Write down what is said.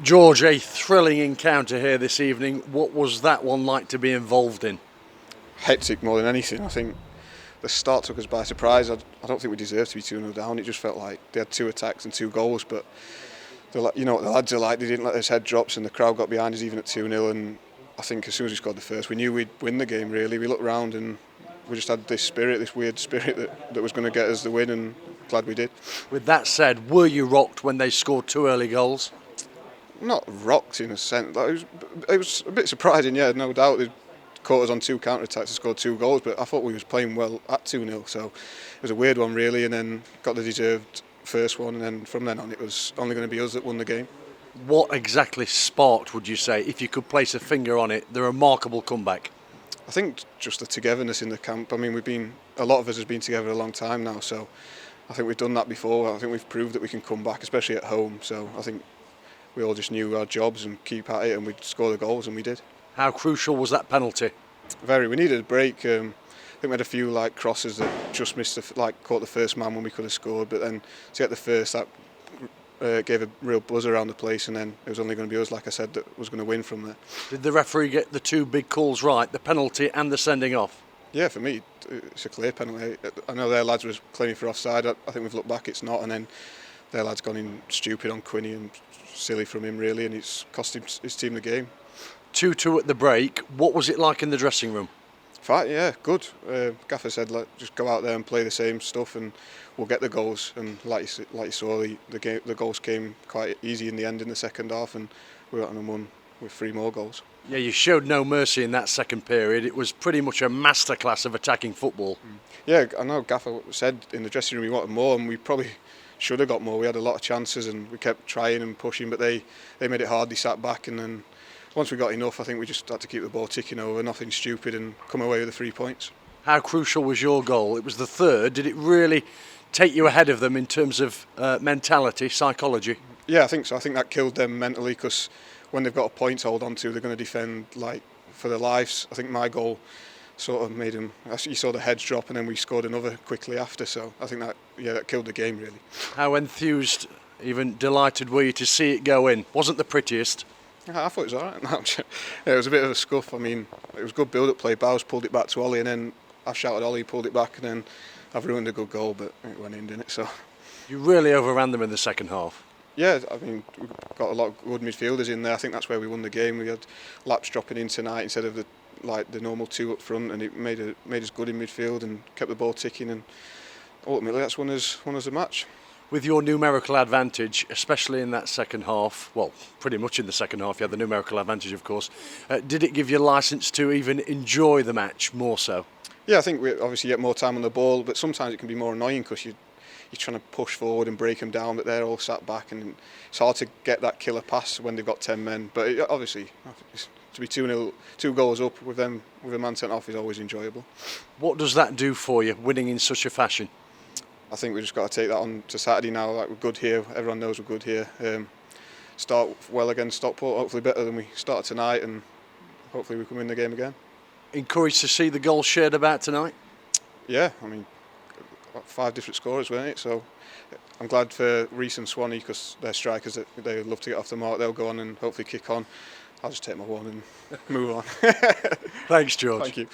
George, a thrilling encounter here this evening. What was that one like to be involved in? Hectic more than anything. I think the start took us by surprise. I don't think we deserved to be 2-0 down. It just felt like they had 2 attacks and 2 goals, but you know what the lads are like. They didn't let us head drops, and the crowd got behind us even at 2-0. And I think as soon as we scored the first, we knew we'd win the game. Really, we looked round and we just had this weird spirit that was going to get us the win, and glad we did. With that said, were you rocked when they scored 2 early goals? Not rocked in a sense. It was a bit surprising, yeah, no doubt. They caught us on 2 counter-attacks and scored 2 goals, but I thought we was playing well at 2-0, so it was a weird one really, and then got the deserved first one, and then from then on it was only going to be us that won the game. What exactly sparked, would you say, if you could place a finger on it, the remarkable comeback? I think just the togetherness in the camp. I mean, a lot of us has been together a long time now, so I think we've done that before. I think we've proved that we can come back, especially at home, so I think we all just knew our jobs and keep at it, and we'd score the goals, and we did. How crucial was that penalty? Very. We needed a break. I think we had a few crosses that just missed, caught the first man when we could have scored, but then to get the first, that gave a real buzz around the place, and then it was only going to be us, like I said, that was going to win from there. Did the referee get the 2 big calls right, the penalty and the sending off? Yeah, for me, it's a clear penalty. I know their lads was claiming for offside. I think we've looked back, it's not, and then their lad's gone in stupid on Quinny and silly from him really, and it's cost his team the game. 2-2 at the break. What was it like in the dressing room? Fight, yeah, good. Gaffer said, just go out there and play the same stuff, and we'll get the goals. And like you saw, the goals came quite easy in the end in the second half, and we went on and won with 3 more goals. Yeah, you showed no mercy in that second period. It was pretty much a masterclass of attacking football. Yeah, I know Gaffer said in the dressing room he wanted more, and we probably should have got more. We had a lot of chances and we kept trying and pushing, but they made it hard. They sat back, and then once we got enough, I think we just had to keep the ball ticking over, nothing stupid, and come away with the 3 points. How crucial was your goal? It was the third. Did it really take you ahead of them in terms of mentality, psychology? Yeah, I think so. I think that killed them mentally, because when they've got a point to hold on to, they're going to defend for their lives. I think my goal sort of made him. You saw the heads drop, and then we scored another quickly after. So I think that killed the game really. How enthused, even delighted were you to see it go in? Wasn't the prettiest? I thought it was all right. Yeah, it was a bit of a scuff. I mean, it was good build-up play. Bowes pulled it back to Ollie, and then I shouted Ollie, pulled it back, and then I've ruined a good goal, but it went in, didn't it? So you really overran them in the second half. Yeah, I mean, we've got a lot of good midfielders in there. I think that's where we won the game. We had Laps dropping in tonight instead of the normal 2 up front, and it made us good in midfield and kept the ball ticking, and ultimately that's won us the match. With your numerical advantage, especially in that second half, well, pretty much in the second half, you had the numerical advantage, of course. Did it give you licence to even enjoy the match more so? Yeah, I think we obviously get more time on the ball, but sometimes it can be more annoying because you're trying to push forward and break them down, but they're all sat back, and it's hard to get that killer pass when they've got 10 men. But obviously, to be 2-0, 2 goals up with a man sent off is always enjoyable. What does that do for you, winning in such a fashion? I think we've just got to take that on to Saturday now. We're good here. Everyone knows we're good here. Start well against Stockport, hopefully better than we started tonight, and hopefully we can win the game again. Encouraged to see the goals shared about tonight? Yeah, I mean, 5 different scorers, weren't it? So I'm glad for Reece and Swanee, because they're strikers that they love to get off the mark. They'll go on and hopefully kick on. I'll just take my one and move on. Thanks, George. Thank you.